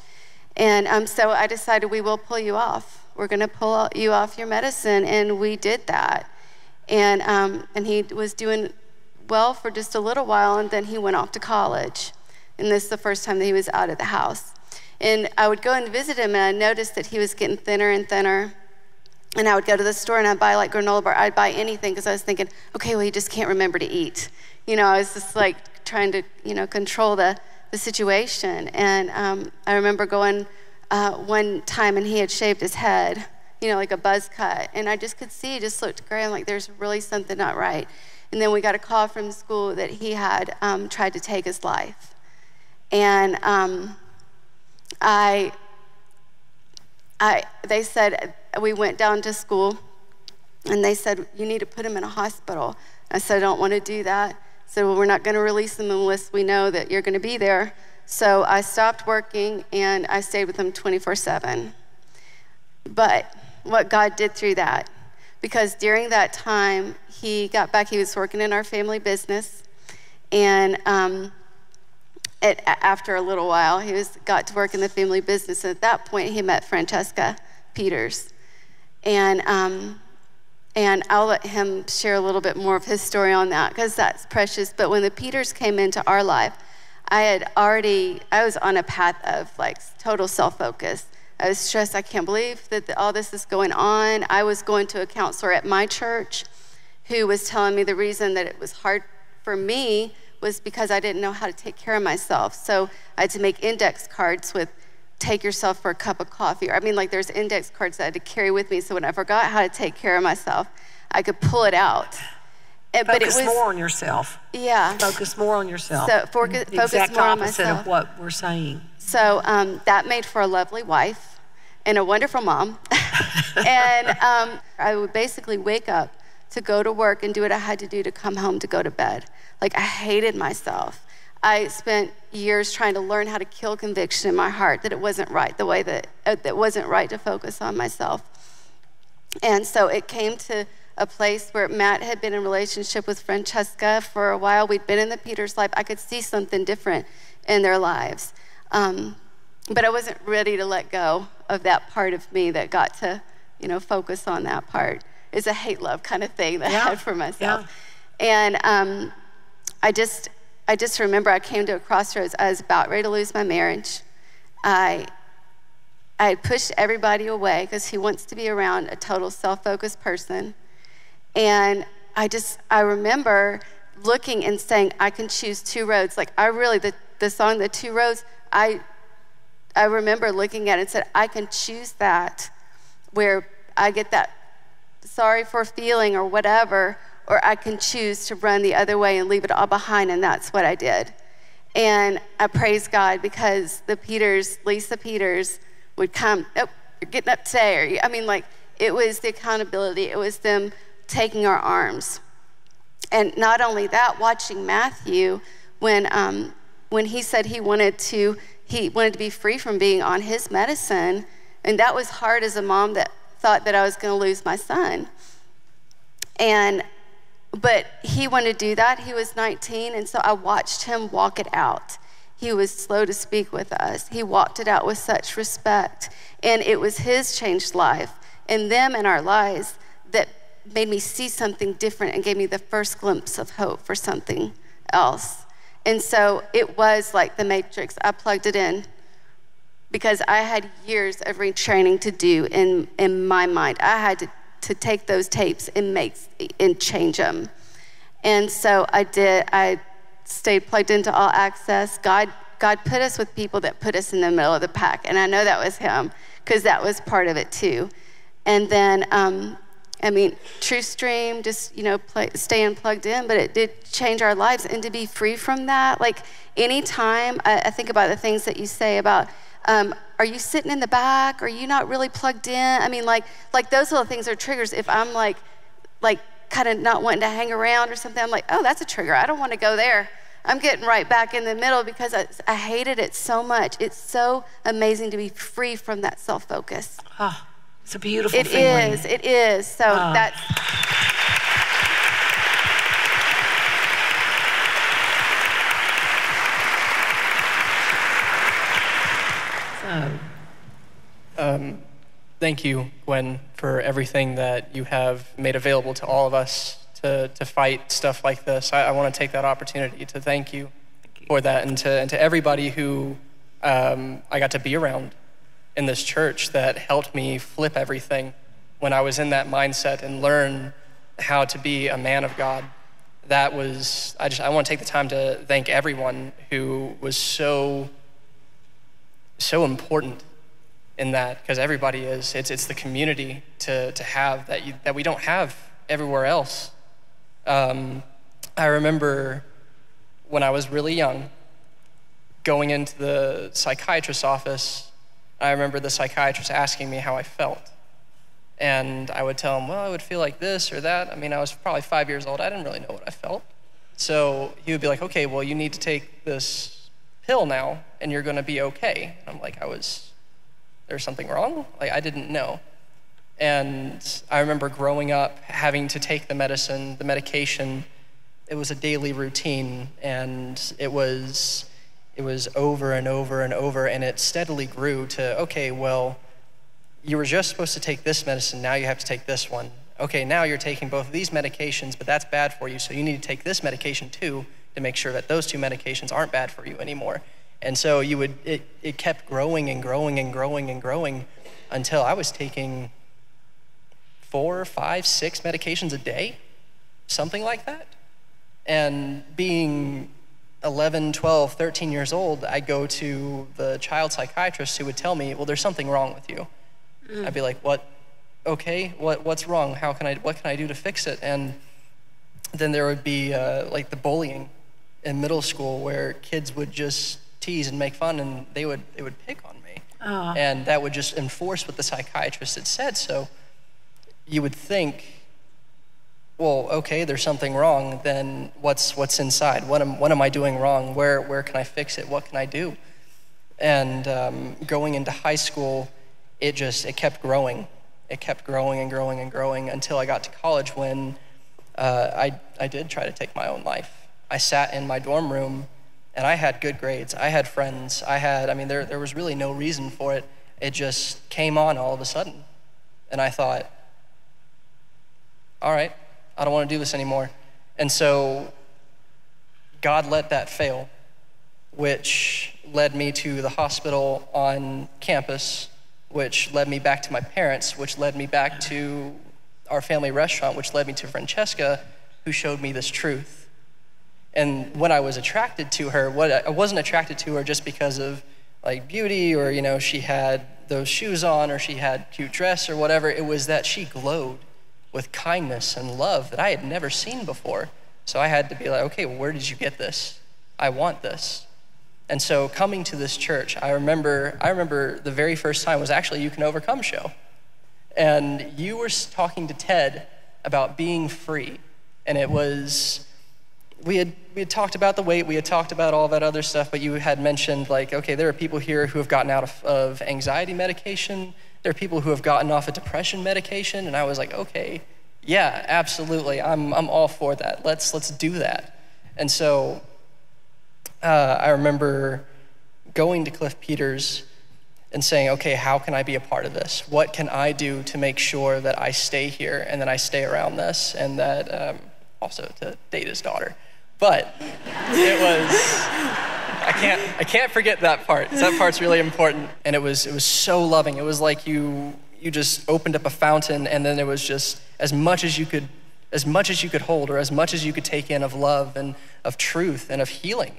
And so I decided, we will pull you off. We're going to pull you off your medicine, and we did that. And he was doing well for just a little while, and then he went off to college. And this is the first time that he was out of the house. And I would go and visit him, and I noticed that he was getting thinner and thinner. And I would go to the store, and I'd buy like granola bar. I'd buy anything, because I was thinking, okay, well, he just can't remember to eat. I was just like trying to, control the situation. And I remember going one time, and he had shaved his head, like a buzz cut. And I just could see, he just looked gray. I'm like, there's really something not right. And then we got a call from school that he had tried to take his life. And they said, we went down to school, and they said, you need to put him in a hospital. I said, I don't want to do that. I said, well, we're not going to release him unless we know that you're going to be there. So I stopped working, and I stayed with him 24/7. But what God did through that, because during that time, he got back, he was working in our family business, and after a little while, he got to work in the family business. And at that point, he met Francesca Peters. And I'll let him share a little bit more of his story on that, because that's precious. But when the Peters came into our life, I was on a path of like total self-focus. I was stressed. I can't believe that all this is going on. I was going to a counselor at my church who was telling me the reason that it was hard for me was because I didn't know how to take care of myself. So I had to make index cards with take yourself for a cup of coffee. Or, like there's index cards that I had to carry with me, so when I forgot how to take care of myself, I could pull it out. Focus more on yourself. Yeah. Focus more on yourself. So focus more on myself. The exact opposite of what we're saying. So that made for a lovely wife and a wonderful mom. And I would basically wake up to go to work and do what I had to do to come home to go to bed. Like, I hated myself. I spent years trying to learn how to kill conviction in my heart that it wasn't right, the way that it wasn't right to focus on myself. And so it came to a place where Matt had been in a relationship with Francesca for a while. We'd been in the Peters' life. I could see something different in their lives. But I wasn't ready to let go of that part of me that got to, focus on that part. It's a hate-love kind of thing that I had for myself. Yeah. And I just remember I came to a crossroads. I was about ready to lose my marriage. I had pushed everybody away because he wants to be around a total self-focused person. And I remember looking and saying, I can choose two roads. Like, the song, The Two Roads, I remember looking at it and said, I can choose that, where I get that sorry for feeling or whatever, or I can choose to run the other way and leave it all behind, and that's what I did. And I praise God because the Peters, Lisa Peters, would come, oh, you're getting up today, or, it was the accountability, it was them taking our arms. And not only that, watching Matthew, when he said he wanted to be free from being on his medicine, and that was hard as a mom that thought that I was going to lose my son. But he wanted to do that. He was 19, and so I watched him walk it out. He was slow to speak with us. He walked it out with such respect, and it was his changed life and them in our lives that made me see something different and gave me the first glimpse of hope for something else. And so it was like the Matrix. I plugged it in because I had years of retraining to do in my mind. I had to take those tapes and change them. And so I did. I stayed plugged into All Access. God put us with people that put us in the middle of the pack. And I know that was him because that was part of it too. And then, TrueStream, just, staying plugged in, but it did change our lives. And to be free from that, like anytime I think about the things that you say about, are you sitting in the back? Are you not really plugged in? Like those little things are triggers. If I'm like kind of not wanting to hang around or something, I'm like, oh, that's a trigger. I don't want to go there. I'm getting right back in the middle because I hated it so much. It's so amazing to be free from that self-focus. Oh, it's a beautiful feeling. It is. So that's... Thank you, Gwen, for everything that you have made available to all of us to fight stuff like this. I want to take that opportunity to thank you for that, and to everybody who I got to be around in this church that helped me flip everything when I was in that mindset and learn how to be a man of God. That was, I want to take the time to thank everyone who was so important in that, because everybody is. It's the community to have that we don't have everywhere else. I remember when I was really young, going into the psychiatrist's office, I remember the psychiatrist asking me how I felt. And I would tell him, well, I would feel like this or that. I was probably 5 years old. I didn't really know what I felt. So he would be like, okay, well, you need to take this pill now and you're gonna be okay. And I'm like, there's something wrong? I didn't know. And I remember growing up having to take the medication. It was a daily routine, and it was It was over and over and over, and it steadily grew to, okay, well, you were just supposed to take this medicine, now you have to take this one. Okay, now you're taking both of these medications, but that's bad for you, so you need to take this medication too to make sure that those two medications aren't bad for you anymore. And so it kept growing and growing and growing and growing until I was taking 4, 5, 6 medications a day, something like that. And being 11, 12, 13 years old, I'd go to the child psychiatrist who would tell me, well, there's something wrong with you. I'd be like, what? Okay, what's wrong? What can I do to fix it? And then there would be like the bullying in middle school where kids would just tease and make fun, and they would pick on me. And that would just enforce what the psychiatrist had said. So you would think, well, okay, there's something wrong, then what's inside? What am I doing wrong? Where can I fix it? What can I do? And going into high school, it kept growing. It kept growing and growing and growing until I got to college when I did try to take my own life. I sat in my dorm room and I had good grades. I had friends. There was really no reason for it. It just came on all of a sudden. And I thought, all right, I don't want to do this anymore. And so God let that fail, which led me to the hospital on campus, which led me back to my parents, which led me back to our family restaurant, which led me to Francesca, who showed me this truth. And when I was attracted to her, I wasn't attracted to her just because of like beauty or, she had those shoes on or she had cute dress or whatever. It was that she glowed with kindness and love that I had never seen before. So I had to be like, okay, well, where did you get this? I want this. And so coming to this church, I remember the very first time was actually You Can Overcome show. And you were talking to Ted about being free. And it was, we had talked about the weight, we had talked about all that other stuff, but you had mentioned like, okay, there are people here who have gotten out of anxiety medication. There are people who have gotten off of depression medication. And I was like, okay, yeah, absolutely. I'm all for that. Let's do that. And so I remember going to Cliff Peters and saying, okay, how can I be a part of this? What can I do to make sure that I stay here and that I stay around this and that also to date his daughter. But it was, I can't forget that part. That part's really important. And it was so loving. It was like you just opened up a fountain and then it was just as much as you could hold or as much as you could take in of love and of truth and of healing.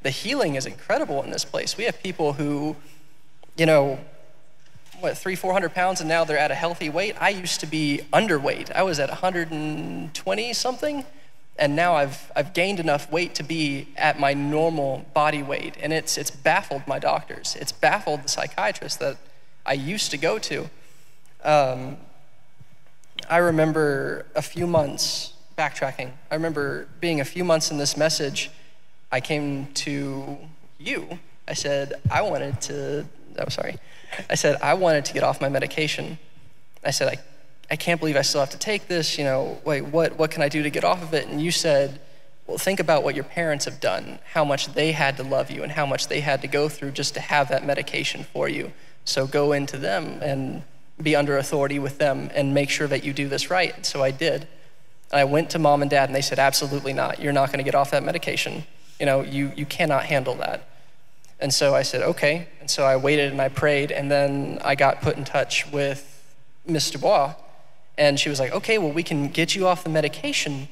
The healing is incredible in this place. We have people who, 300-400 pounds and now they're at a healthy weight. I used to be underweight. I was at 120 something. And now I've gained enough weight to be at my normal body weight. And it's baffled my doctors. It's baffled the psychiatrists that I used to go to. I remember a few months, backtracking, I remember being a few months in this message, I came to you. I said, I wanted to get off my medication. I said, I can't believe I still have to take this, wait, what can I do to get off of it? And you said, well, think about what your parents have done, how much they had to love you and how much they had to go through just to have that medication for you. So go into them and be under authority with them and make sure that you do this right. And so I did. And I went to mom and dad and they said, absolutely not. You're not gonna get off that medication. You cannot handle that. And so I said, okay. And so I waited and I prayed and then I got put in touch with Miss Dubois. And she was like, okay, well, we can get you off the medication.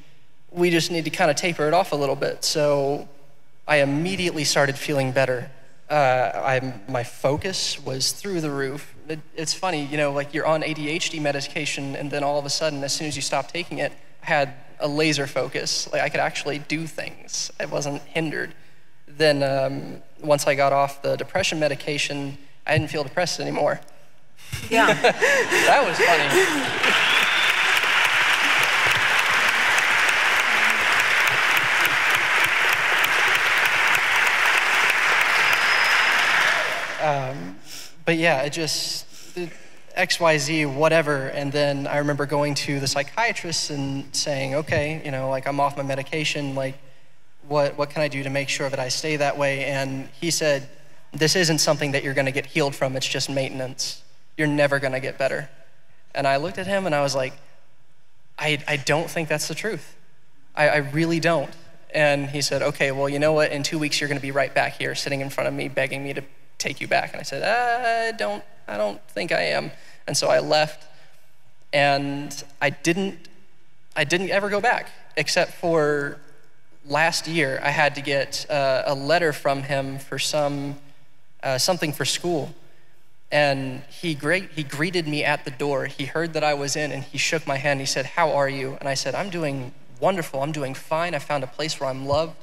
We just need to kind of taper it off a little bit. So I immediately started feeling better. My focus was through the roof. It's funny, like you're on ADHD medication and then all of a sudden, as soon as you stop taking it, I had a laser focus. Like I could actually do things. I wasn't hindered. Then once I got off the depression medication, I didn't feel depressed anymore. Yeah. That was funny. But yeah, it just, XYZ, whatever. And then I remember going to the psychiatrist and saying, okay, I'm off my medication. Like, what can I do to make sure that I stay that way? And he said, this isn't something that you're gonna get healed from, it's just maintenance. You're never gonna get better. And I looked at him and I was like, I don't think that's the truth. I really don't. And he said, okay, well, you know what? In 2 weeks, you're gonna be right back here sitting in front of me, begging me to take you back. And I said, I don't think I am. And so I left, and I didn't ever go back, except for last year. I had to get a letter from him for something for school. And he greeted me at the door. He heard that I was in, and he shook my hand. He said, how are you? And I said, I'm doing wonderful. I'm doing fine. I found a place where I'm loved.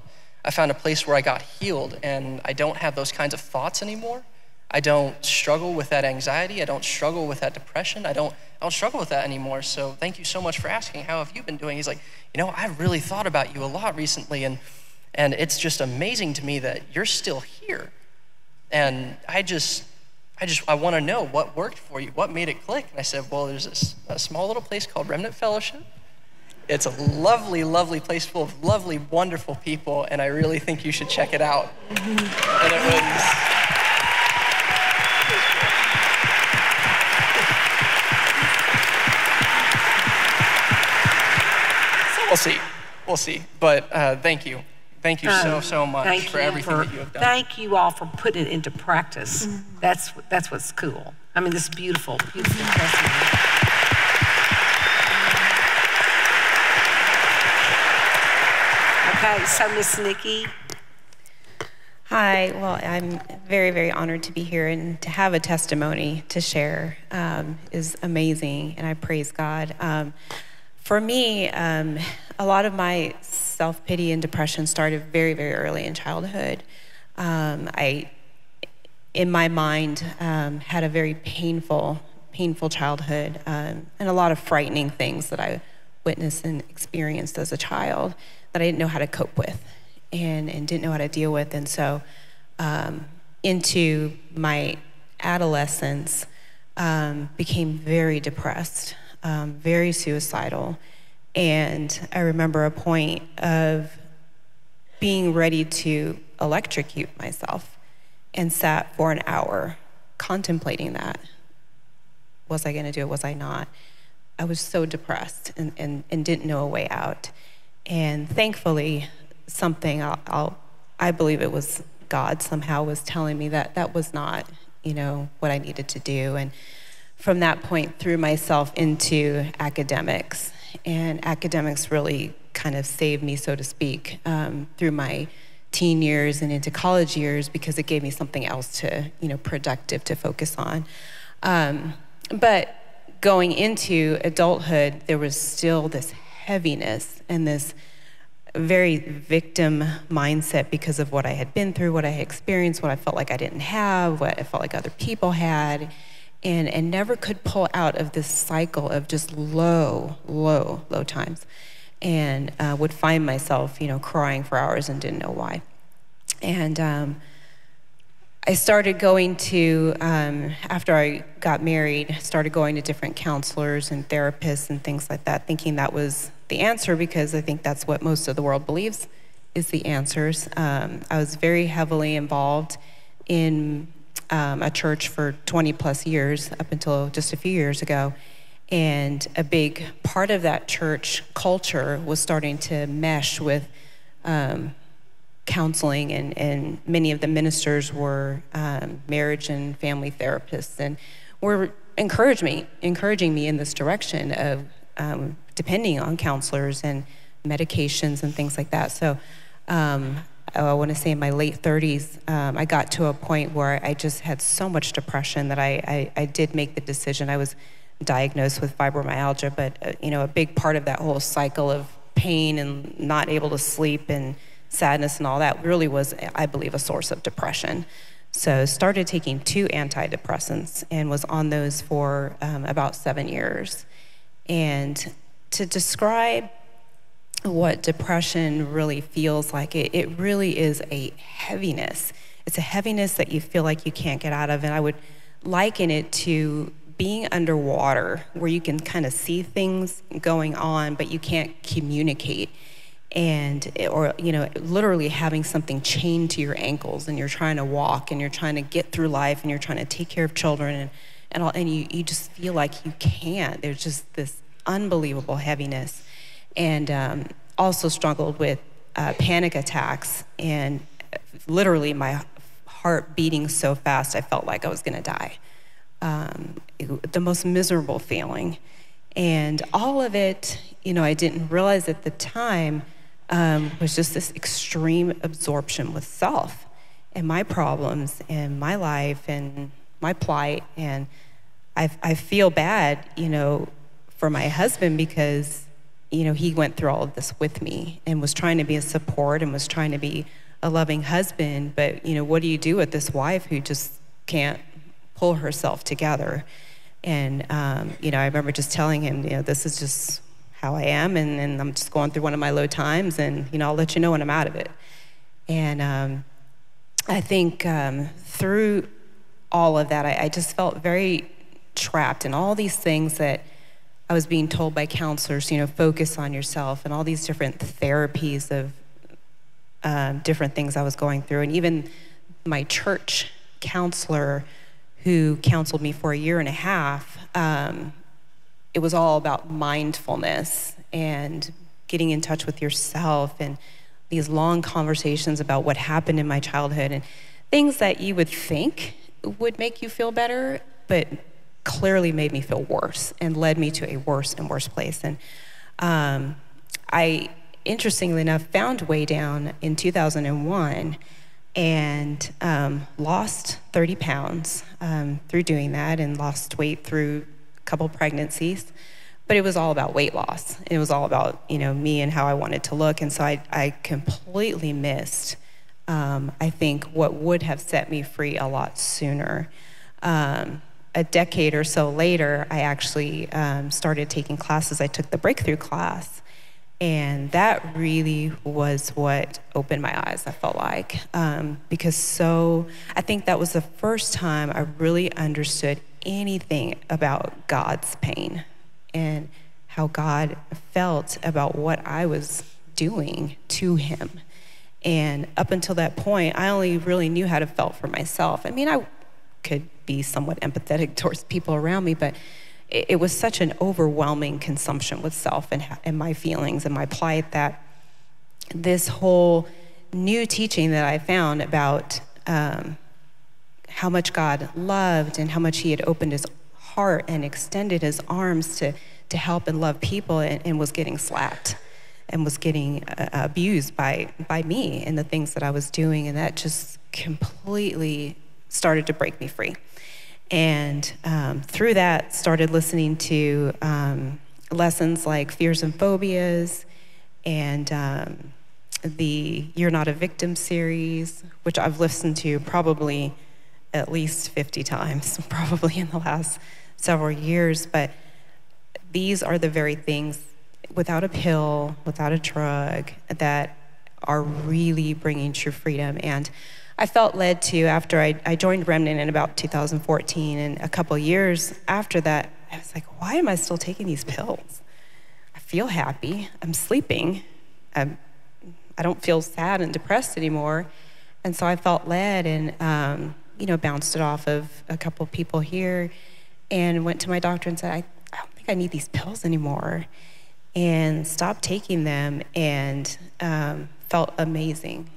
I found a place where I got healed, and I don't have those kinds of thoughts anymore. I don't struggle with that anxiety. I don't struggle with that depression. I don't struggle with that anymore. So thank you so much for asking. How have you been doing? He's like, I've really thought about you a lot recently, and it's just amazing to me that you're still here. And I want to know what worked for you, what made it click. And I said, well, there's a small little place called Remnant Fellowship. It's a lovely, lovely place full of lovely, wonderful people, and I really think you should check it out. And it was... We'll see. But thank you. Thank you so much for everything that you have done. Thank you all for putting it into practice. That's what's cool. I mean, this beautiful, beautiful testimony. Okay, so Miss Nickie. Hi, well, I'm very, very honored to be here, and to have a testimony to share is amazing, and I praise God. For me, a lot of my self-pity and depression started very, very early in childhood. I, in my mind, had a very painful childhood, and a lot of frightening things that I witnessed and experienced as a child that I didn't know how to cope with and didn't know how to deal with. And so into my adolescence, became very depressed, very suicidal. And I remember a point of being ready to electrocute myself, and sat for an hour contemplating that. Was I gonna do it, was I not? I was so depressed and didn't know a way out. And thankfully, something, I believe it was God somehow was telling me that that was not, what I needed to do. And from that point, threw myself into academics. And academics really kind of saved me, so to speak, through my teen years and into college years, because it gave me something else to, productive to focus on. But going into adulthood, there was still this heaviness and this very victim mindset because of what I had been through, what I had experienced, what I felt like I didn't have, what I felt like other people had, and never could pull out of this cycle of just low times, and would find myself, crying for hours and didn't know why. And I started going to, after I got married, started going to different counselors and therapists and things like that, thinking that was the answer, because I think that's what most of the world believes is the answers. I was very heavily involved in a church for 20 plus years, up until just a few years ago. And a big part of that church culture was starting to mesh with counseling, and many of the ministers were marriage and family therapists, and were encouraging me in this direction of depending on counselors and medications and things like that. So I want to say in my late 30s, I got to a point where I just had so much depression that I did make the decision. I was diagnosed with fibromyalgia, but a big part of that whole cycle of pain and not able to sleep and sadness and all that really was, I believe, a source of depression. So started taking 2 antidepressants and was on those for about 7 years. And to describe what depression really feels like, it really is a heaviness. It's a heaviness that you feel like you can't get out of. And I would liken it to being underwater, where you can kind of see things going on, but you can't communicate. or literally having something chained to your ankles, and you're trying to walk, and you're trying to get through life, and you're trying to take care of children, and you just feel like you can't. There's just this unbelievable heaviness. And also struggled with panic attacks, and literally my heart beating so fast I felt like I was gonna die. The most miserable feeling. And all of it, I didn't realize at the time, was just this extreme absorption with self and my problems and my life and my plight. And I feel bad, for my husband, because, he went through all of this with me and was trying to be a support and was trying to be a loving husband. But, what do you do with this wife who just can't pull herself together? And, I remember just telling him, this is just how I am, and I'm just going through one of my low times, and, I'll let you know when I'm out of it. And I think through all of that, I just felt very trapped in all these things that I was being told by counselors, focus on yourself, and all these different therapies of different things I was going through. And even my church counselor, who counseled me for 1.5 years, it was all about mindfulness and getting in touch with yourself, and these long conversations about what happened in my childhood and things that you would think would make you feel better, but clearly made me feel worse and led me to a worse and worse place. And I, interestingly enough, found Way Down in 2001 and lost 30 pounds through doing that, and lost weight through a couple pregnancies. But it was all about weight loss. It was all about, me and how I wanted to look. And so I completely missed, I think, what would have set me free a lot sooner. A decade or so later, I actually started taking classes. I took the breakthrough class, and that really was what opened my eyes, I felt like. Because I think that was the first time I really understood anything about God's pain and how God felt about what I was doing to him. And up until that point, I only really knew how to feel for myself. I mean, I could be somewhat empathetic towards people around me, but it was such an overwhelming consumption with self and my feelings and my plight, that this whole new teaching that I found about how much God loved and how much he had opened his heart and extended his arms to help and love people, and was getting slapped and was getting abused by me and the things that I was doing. And that just completely started to break me free. And through that, started listening to lessons like Fears and Phobias, and the You're Not a Victim series, which I've listened to probably at least 50 times, probably in the last several years. But these are the very things, without a pill, without a drug, that are really bringing true freedom. And I felt led to, after I joined Remnant in about 2014, and a couple years after that, I was like, why am I still taking these pills? I feel happy, I'm sleeping, I don't feel sad and depressed anymore. And so I felt led, and bounced it off of a couple people here, and went to my doctor and said, I don't think I need these pills anymore, and stopped taking them, and felt amazing.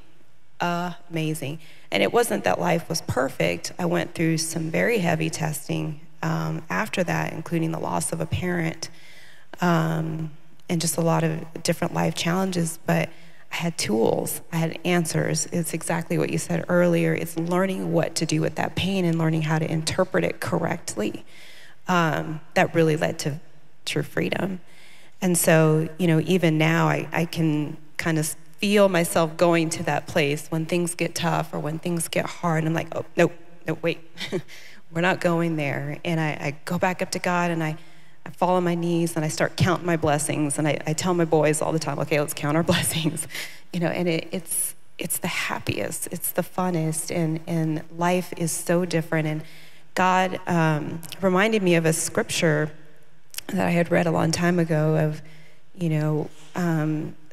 Amazing. And it wasn't that life was perfect. I went through some very heavy testing after that, including the loss of a parent, and just a lot of different life challenges. But I had tools, I had answers. It's exactly what you said earlier. It's learning what to do with that pain and learning how to interpret it correctly. That really led to true freedom. And so, even now I can kind of feel myself going to that place when things get tough or when things get hard. I'm like, oh, no, wait, we're not going there. And I go back up to God, and I fall on my knees, and I start counting my blessings. And I tell my boys all the time, okay, let's count our blessings. And it's the happiest, it's the funnest, and life is so different. And God reminded me of a scripture that I had read a long time ago of,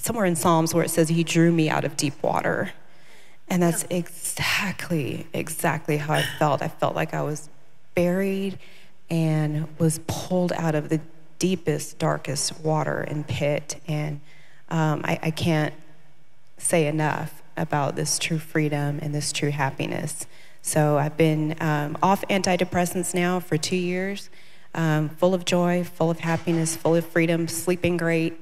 somewhere in Psalms where it says he drew me out of deep water. And that's exactly how I felt. I felt like I was buried and was pulled out of the deepest, darkest water and pit. And I can't say enough about this true freedom and this true happiness. So I've been off antidepressants now for 2 years, full of joy, full of happiness, full of freedom, sleeping great,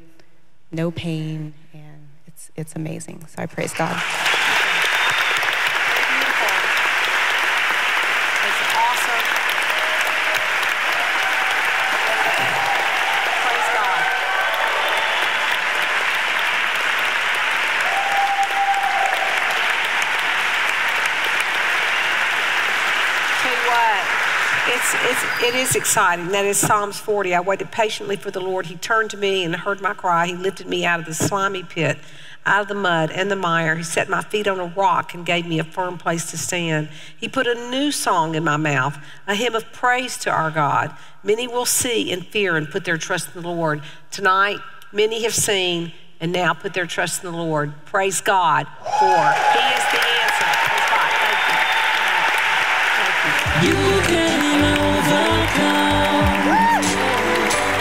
no pain, and it's amazing. So I praise God. It is exciting. That is Psalms 40. I waited patiently for the Lord. He turned to me and heard my cry. He lifted me out of the slimy pit, out of the mud and the mire. He set my feet on a rock and gave me a firm place to stand. He put a new song in my mouth, a hymn of praise to our God. Many will see and fear and put their trust in the Lord. Tonight, many have seen and now put their trust in the Lord. Praise God, for He is the answer. Praise God. Thank you. You can overcome.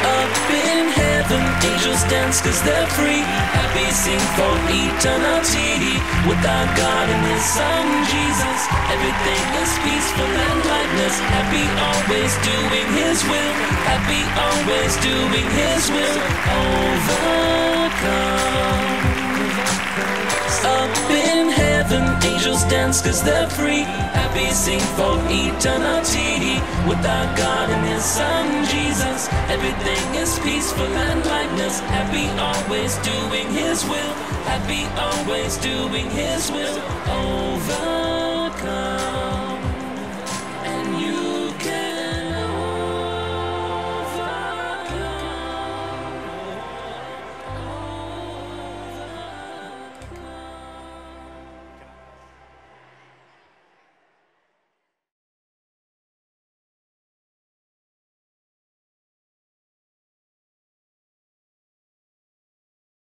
Up in heaven, angels dance 'cause they're free. Happy sing for eternity. With our God and His Son Jesus, everything is peaceful and lightness. Happy always doing His will. Happy always doing His will. Overcome. Up in heaven, angels dance 'cause they're free. Happy sing for eternity. With our God and His Son Jesus, everything is peaceful and lightness. Happy always doing His will. Happy always doing His will. Overcome.